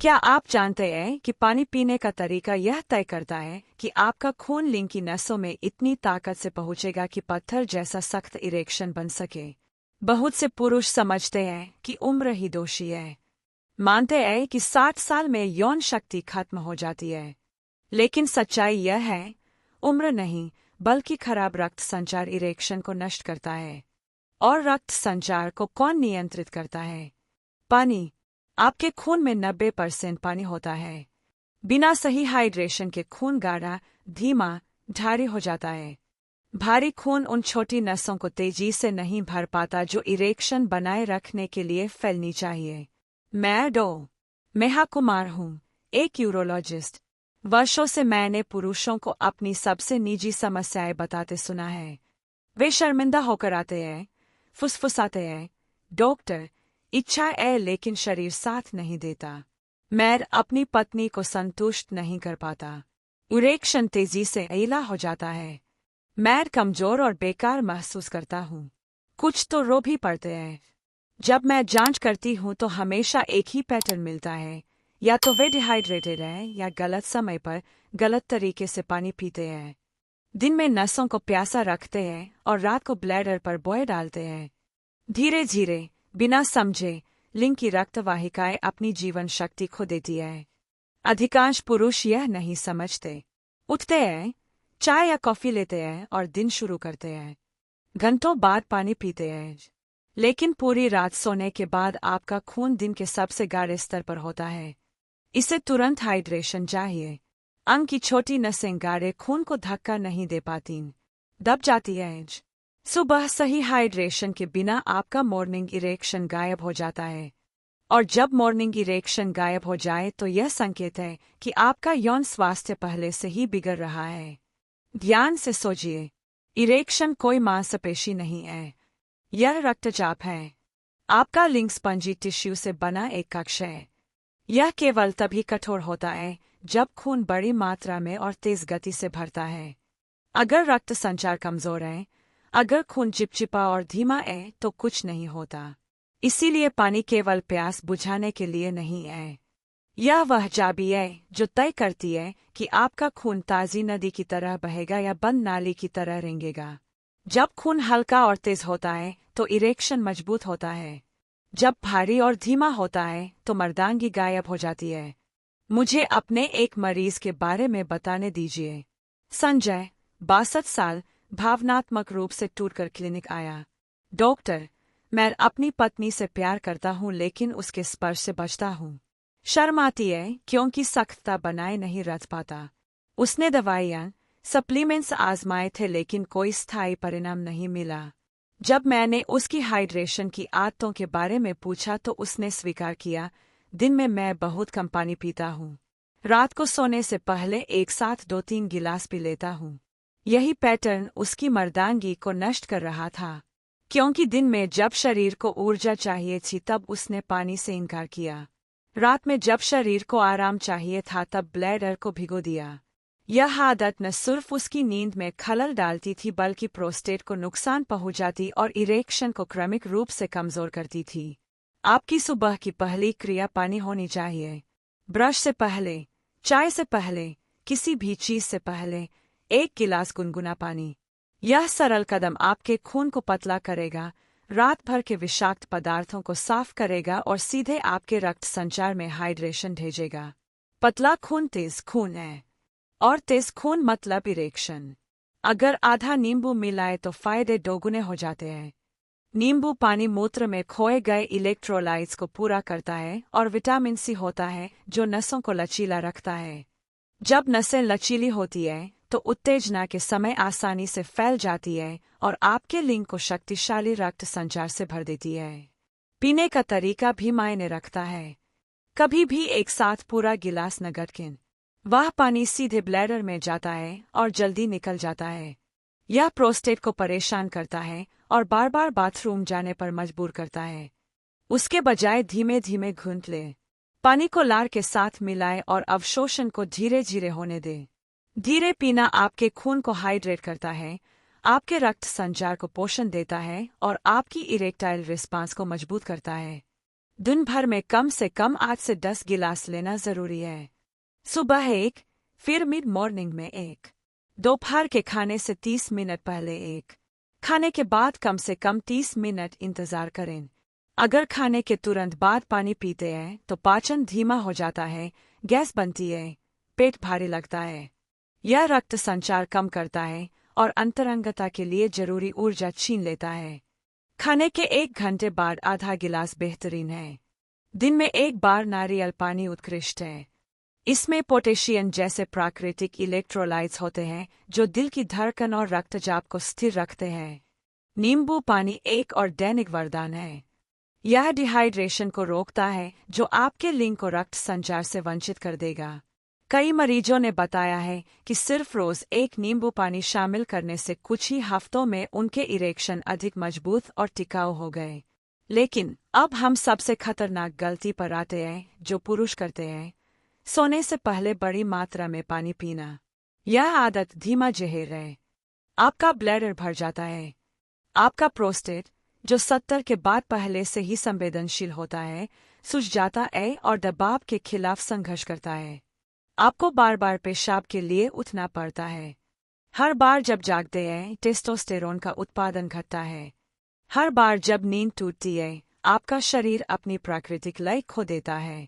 क्या आप जानते हैं कि पानी पीने का तरीका यह तय करता है कि आपका खून लिंग की नसों में इतनी ताकत से पहुंचेगा कि पत्थर जैसा सख्त इरेक्शन बन सके। बहुत से पुरुष समझते हैं कि उम्र ही दोषी है। मानते हैं कि 60 साल में यौन शक्ति खत्म हो जाती है। लेकिन सच्चाई यह है, उम्र नहीं बल्कि खराब रक्त संचार इरेक्शन को नष्ट करता है। और रक्त संचार को कौन नियंत्रित करता है? पानी। आपके खून में 90% पानी होता है। बिना सही हाइड्रेशन के खून गाढ़ा, धीमा, ढारी हो जाता है। भारी खून उन छोटी नसों को तेजी से नहीं भर पाता जो इरेक्शन बनाए रखने के लिए फैलनी चाहिए। मैं मेहा कुमार हूँ, एक यूरोलॉजिस्ट। वर्षों से मैंने पुरुषों को अपनी सबसे निजी समस्याएं बताते सुना है। वे शर्मिंदा होकर आते हैं, फुसफुसाते हैं, डॉक्टर, इच्छा है लेकिन शरीर साथ नहीं देता। मैं अपनी पत्नी को संतुष्ट नहीं कर पाता। इरेक्शन तेजी से ऐला हो जाता है। मैं कमजोर और बेकार महसूस करता हूँ। कुछ तो रो भी पड़ते हैं। जब मैं जांच करती हूँ तो हमेशा एक ही पैटर्न मिलता है, या तो वे डिहाइड्रेटेड हैं या गलत समय पर गलत तरीके से पानी पीते हैं। दिन में नसों को प्यासा रखते हैं और रात को ब्लैडर पर बॉय डालते हैं। धीरे धीरे, बिना समझे, लिंग की रक्तवाहिकाएं अपनी जीवन शक्ति खो देती है। अधिकांश पुरुष यह नहीं समझते। उठते हैं, चाय या कॉफी लेते हैं और दिन शुरू करते हैं। घंटों बाद पानी पीते हैं। लेकिन पूरी रात सोने के बाद आपका खून दिन के सबसे गाढ़े स्तर पर होता है। इसे तुरंत हाइड्रेशन चाहिए। अंग की छोटी नसें गाढ़े खून को धक्का नहीं दे पाती, दब जाती हैं। सुबह सही हाइड्रेशन के बिना आपका मॉर्निंग इरेक्शन गायब हो जाता है। और जब मॉर्निंग इरेक्शन गायब हो जाए तो यह संकेत है कि आपका यौन स्वास्थ्य पहले से ही बिगड़ रहा है। ध्यान से सोचिए, इरेक्शन कोई मांसपेशी नहीं है, यह रक्तचाप है। आपका लिंग स्पंजी टिश्यू से बना एक कक्ष है। यह केवल तभी कठोर होता है जब खून बड़ी मात्रा में और तेज गति से भरता है। अगर रक्त संचार कमजोर है, अगर खून चिपचिपा और धीमा है तो कुछ नहीं होता। इसीलिए पानी केवल प्यास बुझाने के लिए नहीं है। यह वह चाबी है जो तय करती है कि आपका खून ताजी नदी की तरह बहेगा या बंद नाली की तरह रेंगेगा। जब खून हल्का और तेज होता है तो इरेक्शन मजबूत होता है। जब भारी और धीमा होता है तो मर्दांगी गायब हो जाती है। मुझे अपने एक मरीज के बारे में बताने दीजिए। संजय, 62 साल, भावनात्मक रूप से टूटकर क्लिनिक आया। डॉक्टर, मैं अपनी पत्नी से प्यार करता हूँ लेकिन उसके स्पर्श से बचता हूँ। शर्म आती है क्योंकि सख्तता बनाए नहीं रख पाता। उसने दवाइयाँ, सप्लीमेंट्स आजमाए थे लेकिन कोई स्थायी परिणाम नहीं मिला। जब मैंने उसकी हाइड्रेशन की आदतों के बारे में पूछा तो उसने स्वीकार किया, दिन में मैं बहुत कम पानी पीता हूँ। रात को सोने से पहले एक साथ 2-3 गिलास पी लेता हूँ। यही पैटर्न उसकी मर्दांगी को नष्ट कर रहा था। क्योंकि दिन में जब शरीर को ऊर्जा चाहिए थी तब उसने पानी से इनकार किया। रात में जब शरीर को आराम चाहिए था तब ब्लैडर को भिगो दिया। यह आदत न सिर्फ उसकी नींद में खलल डालती थी बल्कि प्रोस्टेट को नुकसान पहुंचाती और इरेक्शन को क्रमिक रूप से कमजोर करती थी। आपकी सुबह की पहली क्रिया पानी होनी चाहिए। ब्रश से पहले, चाय से पहले, किसी भी चीज से पहले 1 गिलास गुनगुना पानी। यह सरल कदम आपके खून को पतला करेगा, रात भर के विषाक्त पदार्थों को साफ करेगा और सीधे आपके रक्त संचार में हाइड्रेशन भेजेगा। पतला खून तेज खून है, और तेज खून मतलब इरेक्शन। अगर आधा नींबू मिलाए तो फायदे दोगुने हो जाते हैं। नींबू पानी मूत्र में खोए गए इलेक्ट्रोलाइट्स को पूरा करता है और विटामिन सी होता है जो नसों को लचीला रखता है। जब नसें लचीली होती है तो उत्तेजना के समय आसानी से फैल जाती है और आपके लिंग को शक्तिशाली रक्त संचार से भर देती है। पीने का तरीका भी मायने रखता है। कभी भी एक साथ पूरा गिलास न गटकें। वह पानी सीधे ब्लैडर में जाता है और जल्दी निकल जाता है। यह प्रोस्टेट को परेशान करता है और बार बार बाथरूम जाने पर मजबूर करता है। उसके बजाय धीमे धीमे घूंट ले। पानी को लार के साथ मिलाए और अवशोषण को धीरे धीरे होने दे। धीरे पीना आपके खून को हाइड्रेट करता है, आपके रक्त संचार को पोषण देता है और आपकी इरेक्टाइल रिस्पांस को मजबूत करता है। दिन भर में कम से कम 8 से 10 गिलास लेना जरूरी है। सुबह 1, फिर मिड मॉर्निंग में 1, दोपहर के खाने से 30 मिनट पहले 1, खाने के बाद कम से कम 30 मिनट इंतजार करें। अगर खाने के तुरंत बाद पानी पीते हैं तो पाचन धीमा हो जाता है, गैस बनती है, पेट भारी लगता है। यह रक्त संचार कम करता है और अंतरंगता के लिए जरूरी ऊर्जा छीन लेता है। खाने के 1 घंटे बाद आधा गिलास बेहतरीन है। दिन में 1 बार नारियल पानी उत्कृष्ट है। इसमें पोटेशियम जैसे प्राकृतिक इलेक्ट्रोलाइट्स होते हैं जो दिल की धड़कन और रक्तचाप को स्थिर रखते हैं। नींबू पानी एक और दैनिक वरदान है। यह डिहाइड्रेशन को रोकता है जो आपके लिंग को रक्त संचार से वंचित कर देगा। कई मरीजों ने बताया है कि सिर्फ रोज 1 नींबू पानी शामिल करने से कुछ ही हफ्तों में उनके इरेक्शन अधिक मजबूत और टिकाऊ हो गए। लेकिन अब हम सबसे खतरनाक गलती पर आते हैं जो पुरुष करते हैं, सोने से पहले बड़ी मात्रा में पानी पीना। यह आदत धीमा जहर है। आपका ब्लैडर भर जाता है। आपका प्रोस्टेट, जो 70 के बाद पहले से ही संवेदनशील होता है, सूज जाता है और दबाव के खिलाफ संघर्ष करता है। आपको बार बार पेशाब के लिए उठना पड़ता है। हर बार जब जागते हैं टेस्टोस्टेरोन का उत्पादन घटता है। हर बार जब नींद टूटती है आपका शरीर अपनी प्राकृतिक लय खो देता है।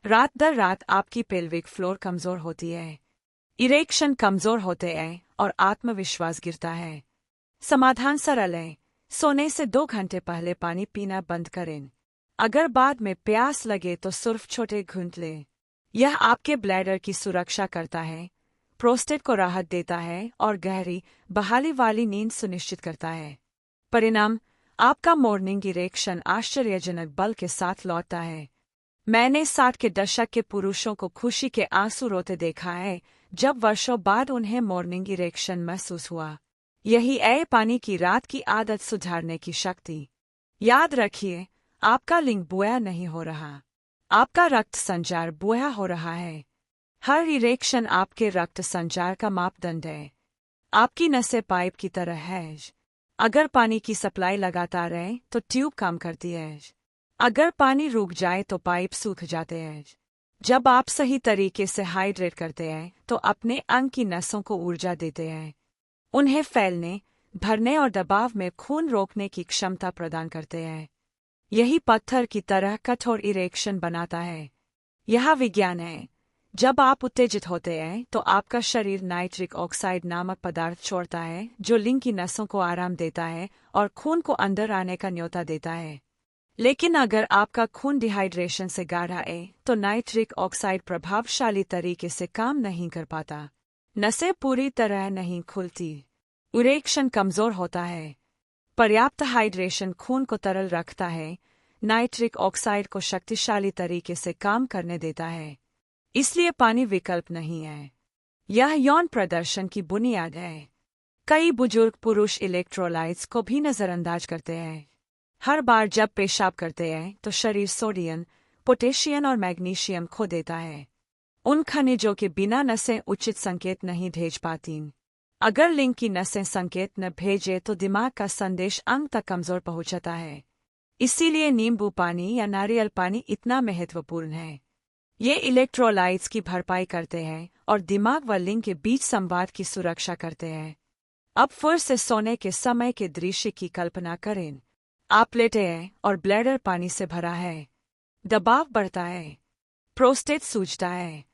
रात दर रात आपकी पेल्विक फ्लोर कमजोर होती है, इरेक्शन कमजोर होते हैं और आत्मविश्वास गिरता है। समाधान सरल है, सोने से 2 घंटे पहले पानी पीना बंद करें। अगर बाद में प्यास लगे तो सिर्फ छोटे घूंट लें। यह आपके ब्लैडर की सुरक्षा करता है, प्रोस्टेट को राहत देता है और गहरी बहाली वाली नींद सुनिश्चित करता है। परिणाम, आपका मॉर्निंग इरेक्शन आश्चर्यजनक बल के साथ लौटता है। मैंने 60 के दशक के पुरुषों को खुशी के आंसू रोते देखा है जब वर्षों बाद उन्हें मॉर्निंग इरेक्शन महसूस हुआ। यही है पानी की रात की आदत सुधारने की शक्ति। याद रखिए, आपका लिंग बोया नहीं हो रहा, आपका रक्त संचार बोया हो रहा है। हर इरेक्शन आपके रक्त संचार का मापदंड है। आपकी नसें पाइप की तरह है। अगर पानी की सप्लाई लगातार है तो ट्यूब काम करती है। अगर पानी रुक जाए तो पाइप सूख जाते हैं। जब आप सही तरीके से हाइड्रेट करते हैं तो अपने अंग की नसों को ऊर्जा देते हैं। उन्हें फैलने, भरने और दबाव में खून रोकने की क्षमता प्रदान करते हैं। यही पत्थर की तरह कठोर इरेक्शन बनाता है। यह विज्ञान है। जब आप उत्तेजित होते हैं तो आपका शरीर नाइट्रिक ऑक्साइड नामक पदार्थ छोड़ता है जो लिंग की नसों को आराम देता है और खून को अंदर आने का न्योता देता है। लेकिन अगर आपका खून डिहाइड्रेशन से गाढ़ा है तो नाइट्रिक ऑक्साइड प्रभावशाली तरीके से काम नहीं कर पाता। नसें पूरी तरह नहीं खुलती, इरेक्शन कमजोर होता है। पर्याप्त हाइड्रेशन खून को तरल रखता है, नाइट्रिक ऑक्साइड को शक्तिशाली तरीके से काम करने देता है। इसलिए पानी विकल्प नहीं है, यह यौन प्रदर्शन की बुनियाद है। कई बुजुर्ग पुरुष इलेक्ट्रोलाइट्स को भी नजरअंदाज करते हैं। हर बार जब पेशाब करते हैं तो शरीर सोडियम, पोटेशियम और मैग्नीशियम खो देता है। उन खनिजों के बिना नसें उचित संकेत नहीं भेज पाती। अगर लिंग की नसें संकेत न भेजे तो दिमाग का संदेश अंग तक कमजोर पहुंचता है। इसीलिए नींबू पानी या नारियल पानी इतना महत्वपूर्ण है। ये इलेक्ट्रोलाइट्स की भरपाई करते हैं और दिमाग व लिंग के बीच संवाद की सुरक्षा करते हैं। अब फिर से सोने के समय के दृश्य की कल्पना करें। आप लेटे हैं और ब्लैडर पानी से भरा है। दबाव बढ़ता है, प्रोस्टेट सूजता है,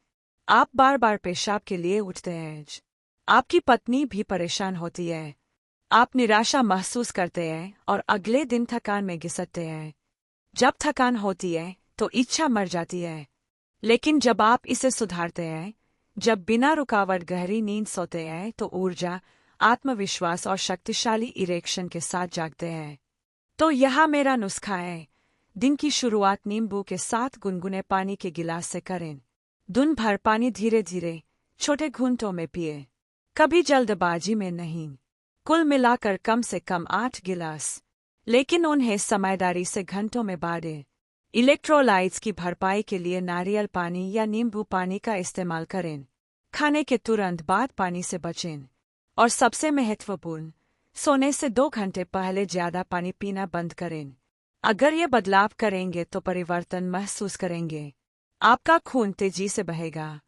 आप बार बार पेशाब के लिए उठते हैं। आपकी पत्नी भी परेशान होती है। आप निराशा महसूस करते हैं और अगले दिन थकान में घिसटते हैं। जब थकान होती है तो इच्छा मर जाती है। लेकिन जब आप इसे सुधारते हैं, जब बिना रुकावट गहरी नींद सोते हैं तो ऊर्जा, आत्मविश्वास और शक्तिशाली इरेक्शन के साथ जागते हैं। तो यह मेरा नुस्खा है। दिन की शुरुआत नींबू के साथ गुनगुने पानी के गिलास से करें। दिन भर पानी धीरे धीरे छोटे घूंटों में पिए, कभी जल्दबाजी में नहीं। कुल मिलाकर कम से कम 8 गिलास, लेकिन उन्हें समझदारी से घंटों में बांटें। इलेक्ट्रोलाइट्स की भरपाई के लिए नारियल पानी या नींबू पानी का इस्तेमाल करें। खाने के तुरंत बाद पानी से बचें। और सबसे महत्वपूर्ण, सोने से 2 घंटे पहले ज्यादा पानी पीना बंद करें। अगर ये बदलाव करेंगे तो परिवर्तन महसूस करेंगे। आपका खून तेजी से बहेगा।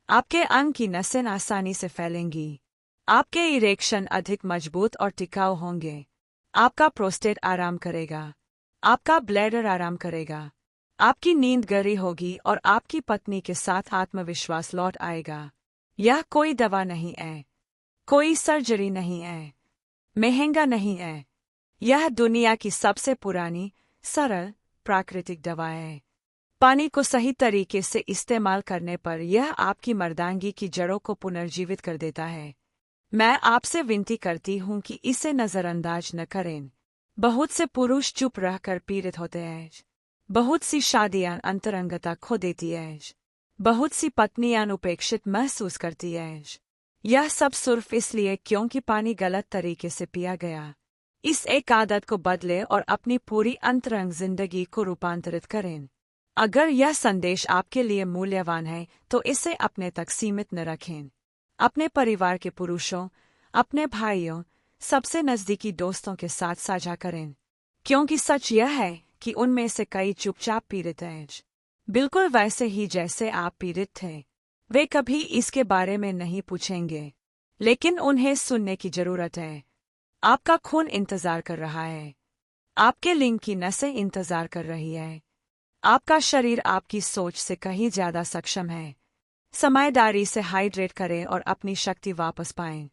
आपके अंग की नसें आसानी से फैलेंगी। आपके इरेक्शन अधिक मजबूत और टिकाऊ होंगे। आपका प्रोस्टेट आराम करेगा। आपका ब्लैडर आराम करेगा। आपकी नींद गहरी होगी और आपकी पत्नी के साथ आत्मविश्वास लौट आएगा। यह कोई दवा नहीं है, कोई सर्जरी नहीं है, महंगा नहीं है। यह दुनिया की सबसे पुरानी, सरल, प्राकृतिक दवा है। पानी को सही तरीके से इस्तेमाल करने पर यह आपकी मर्दांगी की जड़ों को पुनर्जीवित कर देता है। मैं आपसे विनती करती हूँ कि इसे नज़रअंदाज न करें। बहुत से पुरुष चुप रहकर पीड़ित होते हैं। बहुत सी शादियां अंतरंगता खो देती हैं। बहुत सी पत्नियां उपेक्षित महसूस करती हैं। यह सब सिर्फ इसलिए क्योंकि पानी गलत तरीके से पिया गया। इस एक आदत को बदलें और अपनी पूरी अंतरंग जिंदगी को रूपांतरित करें। अगर यह संदेश आपके लिए मूल्यवान है तो इसे अपने तक सीमित न रखें। अपने परिवार के पुरुषों, अपने भाइयों, सबसे नज़दीकी दोस्तों के साथ साझा करें, क्योंकि सच यह है कि उनमें से कई चुपचाप पीड़ित हैं, बिल्कुल वैसे ही जैसे आप पीड़ित थे। वे कभी इसके बारे में नहीं पूछेंगे, लेकिन उन्हें सुनने की जरूरत है। आपका खून इंतजार कर रहा है। आपके लिंग की नसें इंतजार कर रही है। आपका शरीर आपकी सोच से कहीं ज्यादा सक्षम है। समझदारी से हाइड्रेट करें और अपनी शक्ति वापस पाएं।